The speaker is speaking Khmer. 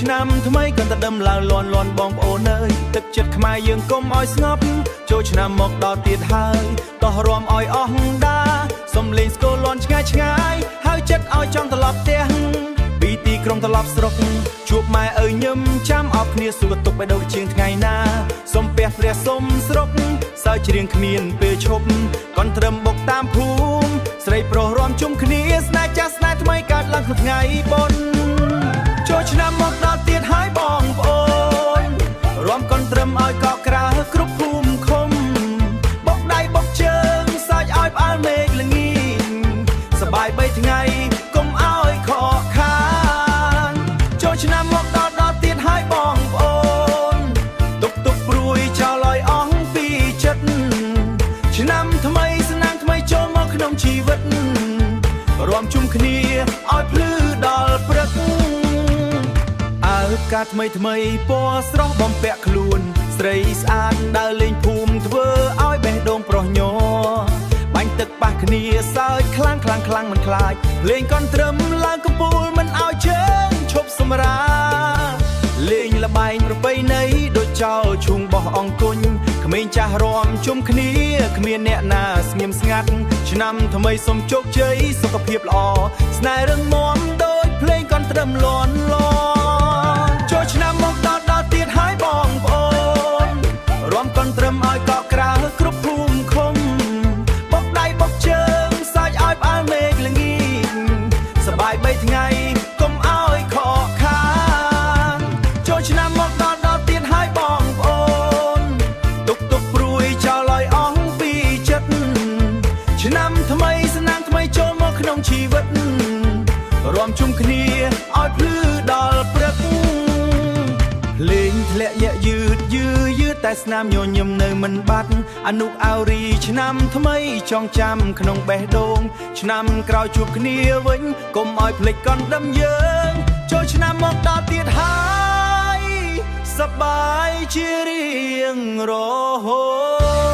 ឆ្នាំថ្មីកាន់តែដើមឡើងលន់លន់បងប្អូនអើយទឹកចិត្តខ្មែរយើងកុំឲ្យស្ងប់ចូលឆ្នាំមកដល់ទៀតហើយតោះរួមឲ្យអស់ដាសំលេងស្គរលន់ឆ្ងាយឆ្ងាយហើយចិត្តឲ្យចង់ត្រឡប់ផ្ទះពីទីក្រុងត្រឡប់ស្រុកជួបម៉ែអើយញឹមចាំអបគ្នាសួរទុកបេះដូងជាងថ្ងៃណាសុំព្រះព្រះសុំស្រុកសើច្រៀងគ្មានពេលឈប់កនត្រឹមបុកតាមភូមិស្រីប្រុសរួមជុំគ្នាស្នេហ៍ចាស់ស្នេហ៍ថ្មីកើតឡើងក្នុងថ្ងៃបុណ្យចូលឆ្នាំមកដល់ទៀតហើយបងប្អូនរួមកនត្រឹមឲ្យកក់ក្រើគ្រប់ភូមិឃុំបុកដៃបុកជើងសាច់ឲ្យផ្អើលមេឃល្ងាសប្បាយ3ថ្ងៃកុំឲ្យខកខានចូលឆ្នាំមកដល់ទៀតហើយបងប្អូនទុកព្រួយចោលឲ្យអស់ពីចិត្តឆ្នាំថ្មីស្នាងថ្មីចូលមកក្នុងជីវិតរួមជុំគ្នាឲ្យភ្លឺដល់ព្រឹកអើកាថ្មីពណ៌ស្រស់បំពាក់ខ្លួនស្រីស្អាតដើរលេងភូមិធ្វើឲ្យបេះដូងប្រុសញ័របាញ់ទឹកប៉ះគ្នាសើចខ្លាំងមិនខ្លាចលេងកន់ត្រឹមឡើងកំពូលមិនឲ្យជើងឈប់សម្រាលេងល្បែងប្រពៃណីដូចចោលឈូងបោះអង្គុញក្មេងចាស់រួមជុំគ្នាគ្មានអ្នកណាស្ងៀមស្ងាត់ឆ្នាំថ្មីសូមជោគជ័យសុខភាពល្អស្នេហ៍រឹងមាំដូចភ្លេងកន់ត្រឹមលន់លន់ចូលឆ្នាំមកដល់ទៀតហើយបងប្អូនរួមកន់ត្រឹមឲ្យកក់ក្រើគ្រប់ភូមិឃុំបុកដៃបុកជើងសាច់ឲ្យផ្អើលមេឃល្ងាសប្បាយ3ថ្ងៃកុំឲ្យខកខានចូលឆ្នាំមកដល់ទៀតហើយបងប្អូនទុកព្រួយចោលឲ្យអស់ពីចិត្តឆ្នាំថ្មីស្នាងថ្មីចូលមកក្នុងជីវិតរួមជុំគ្នាឲ្យភ្លឺដល់ព្រឹកលេងធ្លាក់យឺតែស្នាមញញឹមនៅមិនបាត់អនុអារីឆ្នាំថ្មីចងចាំក្នុងបេះដូងឆ្នាំក្រោយជួបគ្នាវិញកុំឲ្យភ្លេចកណ្ដឹងយើងចូលឆ្នាំមកដល់ទៀតហើយសប្បាយជារៀងរហូត